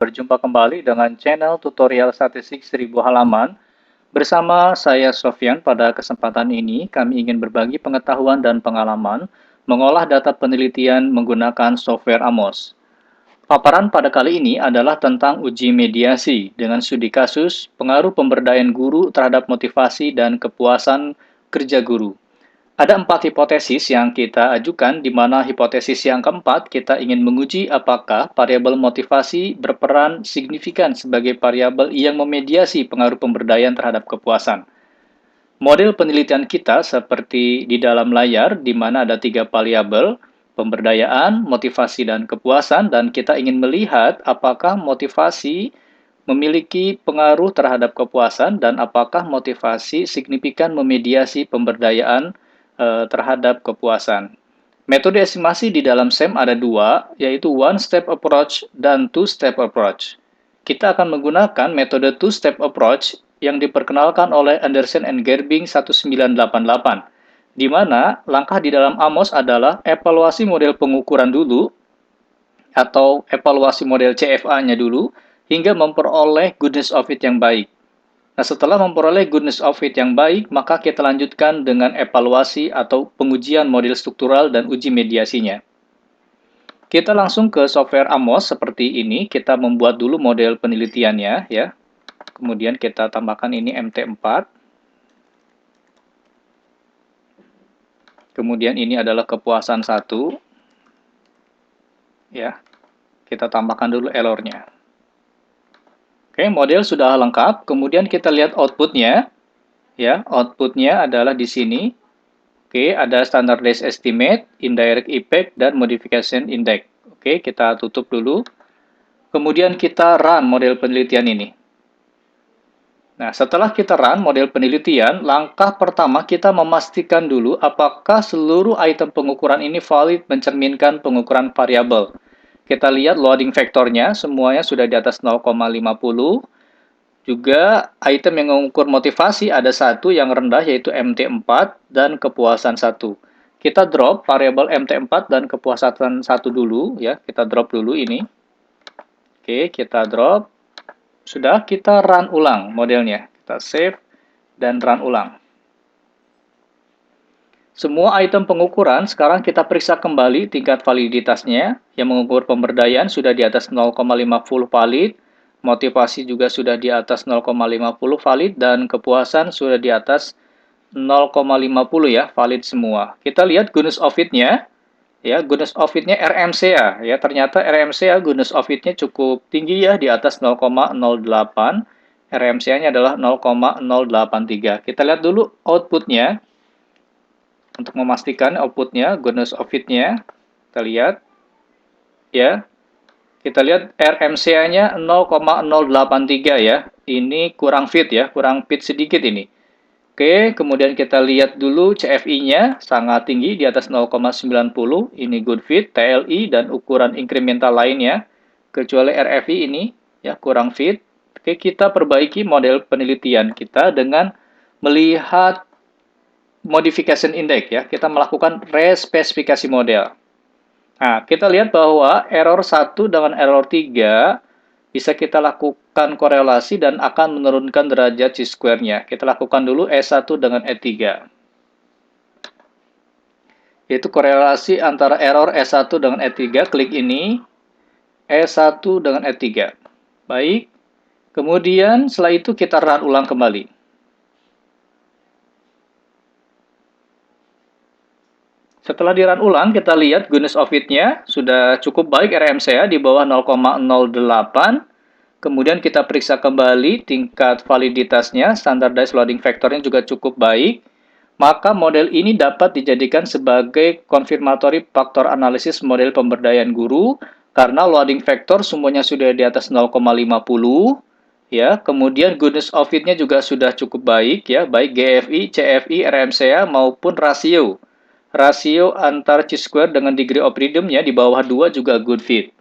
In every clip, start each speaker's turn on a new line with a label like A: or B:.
A: Berjumpa kembali dengan channel tutorial statistik 1000 halaman. Bersama saya Sofyan, pada kesempatan ini kami ingin berbagi pengetahuan dan pengalaman mengolah data penelitian menggunakan software AMOS. Paparan pada kali ini adalah tentang uji mediasi dengan studi kasus pengaruh pemberdayaan guru terhadap motivasi dan kepuasan kerja guru. Ada 4 hipotesis yang kita ajukan, di mana hipotesis yang keempat kita ingin menguji apakah variabel motivasi berperan signifikan sebagai variabel yang memediasi pengaruh pemberdayaan terhadap kepuasan. Model penelitian kita seperti di dalam layar, di mana ada 3 variabel, pemberdayaan, motivasi, dan kepuasan, dan kita ingin melihat apakah motivasi memiliki pengaruh terhadap kepuasan dan apakah motivasi signifikan memediasi pemberdayaan terhadap kepuasan. Metode estimasi di dalam SEM ada dua, yaitu one-step approach dan two-step approach. Kita akan menggunakan metode two-step approach yang diperkenalkan oleh Anderson and Gerbing 1988, di mana langkah di dalam AMOS adalah evaluasi model pengukuran dulu, atau evaluasi model CFA-nya dulu, hingga memperoleh goodness of fit yang baik. Nah, setelah memperoleh goodness of fit yang baik, maka kita lanjutkan dengan evaluasi atau pengujian model struktural dan uji mediasinya. Kita langsung ke software AMOS seperti ini. Kita membuat dulu model penelitiannya, ya. Kemudian kita tambahkan ini MT4. Kemudian ini adalah kepuasan 1. Ya. Kita tambahkan dulu error-nya. Oke, model sudah lengkap. Kemudian kita lihat output-nya. Ya, output-nya adalah di sini. Oke, ada standardized estimate, indirect effect, dan modification index. Oke, kita tutup dulu. Kemudian kita run model penelitian ini. Nah, setelah kita run model penelitian, langkah pertama kita memastikan dulu apakah seluruh item pengukuran ini valid mencerminkan pengukuran variabel. Kita lihat loading vektornya, semuanya sudah di atas 0,50. Juga item yang mengukur motivasi ada satu yang rendah, yaitu MT4 dan kepuasan 1. Kita drop variabel MT4 dan kepuasan 1 dulu, ya. Kita drop dulu ini. Oke, kita drop. Sudah, kita run ulang modelnya. Kita save dan run ulang. Semua item pengukuran sekarang kita periksa kembali tingkat validitasnya. Yang mengukur pemberdayaan sudah di atas 0,50 valid. Motivasi juga sudah di atas 0,50 valid, dan kepuasan sudah di atas 0,50 ya, valid semua. Kita lihat goodness of fit-nya. Ya, goodness of fit-nya RMCA ya. Ternyata RMCA goodness of fit-nya cukup tinggi ya, di atas 0,08. RMCA-nya adalah 0,083. Kita lihat dulu output-nya. Untuk memastikan output-nya, goodness of fit-nya. Kita lihat ya. Kita lihat RMCA-nya 0,083 ya. Ini kurang fit ya, kurang fit sedikit ini. Oke, kemudian kita lihat dulu CFI-nya sangat tinggi di atas 0,90. Ini good fit, TLI, dan ukuran incremental lainnya. Kecuali RFI ini ya kurang fit. Oke, kita perbaiki model penelitian kita dengan melihat modification index ya. Kita melakukan respesifikasi model. Nah, kita lihat bahwa error 1 dengan error 3 bisa kita lakukan korelasi dan akan menurunkan derajat chi-square-nya. Kita lakukan dulu E1 dengan E3. Yaitu korelasi antara error E1 dengan E3. Klik ini. E1 dengan E3. Baik. Kemudian setelah itu kita run ulang kembali. Setelah di run ulang, kita lihat goodness of fit-nya sudah cukup baik RMCA di bawah 0,08. Kemudian kita periksa kembali tingkat validitasnya, standardized loading vektornya juga cukup baik. Maka model ini dapat dijadikan sebagai konfirmatori faktor analisis model pemberdayaan guru, karena loading vektor semuanya sudah di atas 0,50. Ya, kemudian goodness of fit-nya juga sudah cukup baik ya, baik GFI, CFI, RMCA maupun rasio. Rasio antar chi-square dengan degree of freedom-nya di bawah 2 juga good fit.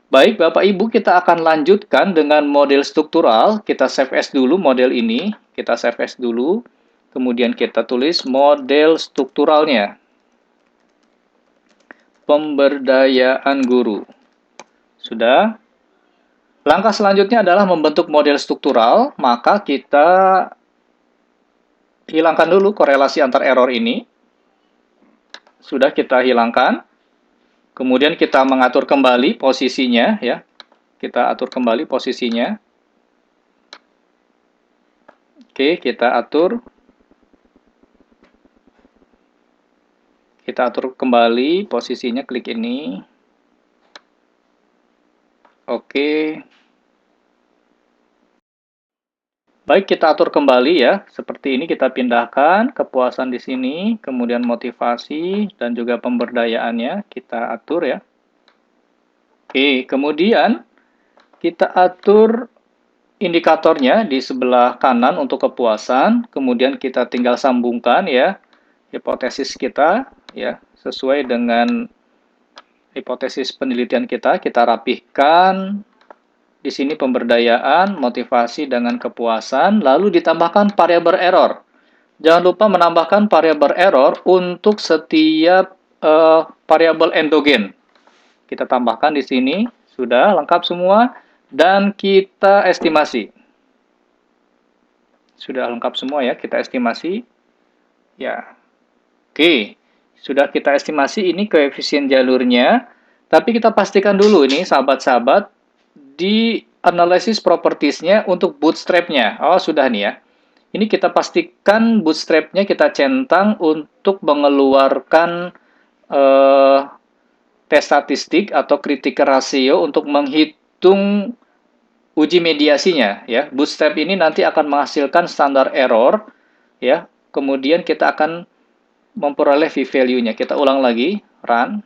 A: Baik, Bapak Ibu, kita akan lanjutkan dengan model struktural. Kita save as dulu model ini. Kita save as dulu. Kemudian kita tulis model strukturalnya. Pemberdayaan guru. Sudah. Langkah selanjutnya adalah membentuk model struktural, maka kita hilangkan dulu korelasi antar error ini. Sudah kita hilangkan. Kemudian kita mengatur kembali posisinya, ya. Kita atur kembali posisinya. Oke, kita atur kembali posisinya, klik ini. Oke. Baik, kita atur kembali ya. Seperti ini kita pindahkan kepuasan di sini, kemudian motivasi dan juga pemberdayaannya kita atur ya. Oke, kemudian kita atur indikatornya di sebelah kanan untuk kepuasan, kemudian kita tinggal sambungkan ya hipotesis kita ya sesuai dengan hipotesis penelitian kita rapihkan. Di sini pemberdayaan, motivasi dengan kepuasan, lalu ditambahkan variabel error. Jangan lupa menambahkan variabel error untuk setiap variabel endogen. Kita tambahkan di sini, sudah lengkap semua, dan kita estimasi. Sudah lengkap semua ya, kita estimasi. Ya, oke. Sudah kita estimasi ini koefisien jalurnya, tapi kita pastikan dulu ini sahabat-sahabat, di analisis propertiesnya untuk bootstrap-nya. Oh, sudah nih ya. Ini kita pastikan bootstrap-nya kita centang untuk mengeluarkan tes statistik atau critical ratio untuk menghitung uji mediasinya. Ya. Bootstrap ini nanti akan menghasilkan standar error. Ya. Kemudian kita akan memperoleh v-value-nya. Kita ulang lagi, run.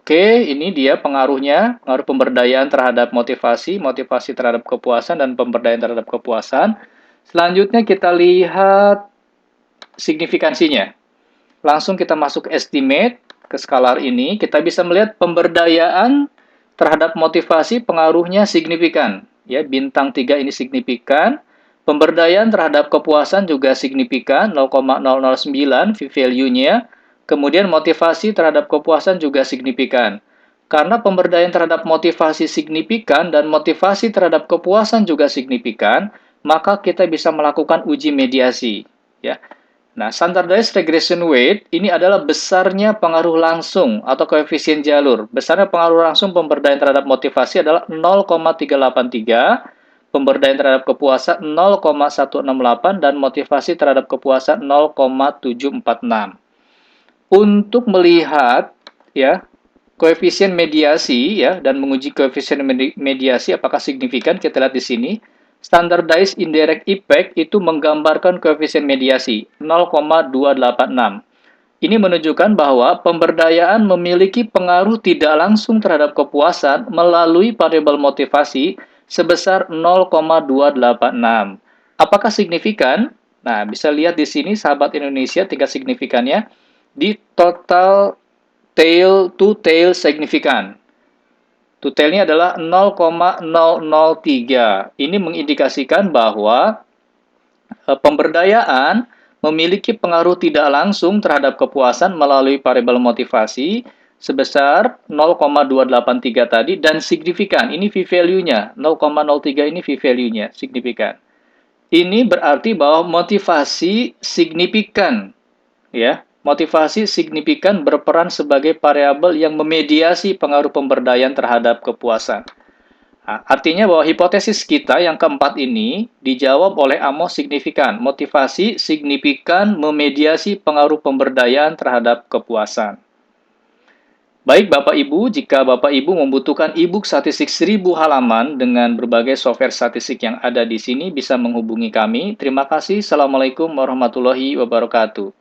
A: Oke, ini dia pengaruhnya, pengaruh pemberdayaan terhadap motivasi, motivasi terhadap kepuasan, dan pemberdayaan terhadap kepuasan. Selanjutnya kita lihat signifikansinya. Langsung kita masuk estimate ke skalar ini, kita bisa melihat pemberdayaan terhadap motivasi pengaruhnya signifikan. Ya, bintang 3 ini signifikan. Pemberdayaan terhadap kepuasan juga signifikan, 0,009 v-value-nya. Kemudian motivasi terhadap kepuasan juga signifikan. Karena pemberdayaan terhadap motivasi signifikan dan motivasi terhadap kepuasan juga signifikan, maka kita bisa melakukan uji mediasi. Ya. Nah, standardized regression weight ini adalah besarnya pengaruh langsung atau koefisien jalur. Besarnya pengaruh langsung pemberdayaan terhadap motivasi adalah 0,383, pemberdayaan terhadap kepuasan 0,168, dan motivasi terhadap kepuasan 0,746. Untuk melihat ya koefisien mediasi ya dan menguji koefisien mediasi apakah signifikan, kita lihat di sini. Standardized indirect effect itu menggambarkan koefisien mediasi 0,286. Ini menunjukkan bahwa pemberdayaan memiliki pengaruh tidak langsung terhadap kepuasan melalui variabel motivasi sebesar 0,286. Apakah signifikan? Nah, bisa lihat di sini sahabat Indonesia tingkat signifikannya di total tail to tail signifikan. To tailnya adalah 0,003. Ini mengindikasikan bahwa pemberdayaan memiliki pengaruh tidak langsung terhadap kepuasan melalui variabel motivasi sebesar 0,283 tadi dan signifikan. Ini v-value-nya, 0,03 ini v-value-nya, signifikan. Ini berarti bahwa motivasi signifikan ya. Motivasi signifikan berperan sebagai variabel yang memediasi pengaruh pemberdayaan terhadap kepuasan. Nah, artinya bahwa hipotesis kita yang keempat ini dijawab oleh Amos signifikan. Motivasi signifikan memediasi pengaruh pemberdayaan terhadap kepuasan. Baik Bapak Ibu, jika Bapak Ibu membutuhkan e-book statistik 1000 halaman dengan berbagai software statistik yang ada di sini, bisa menghubungi kami. Terima kasih. Assalamualaikum warahmatullahi wabarakatuh.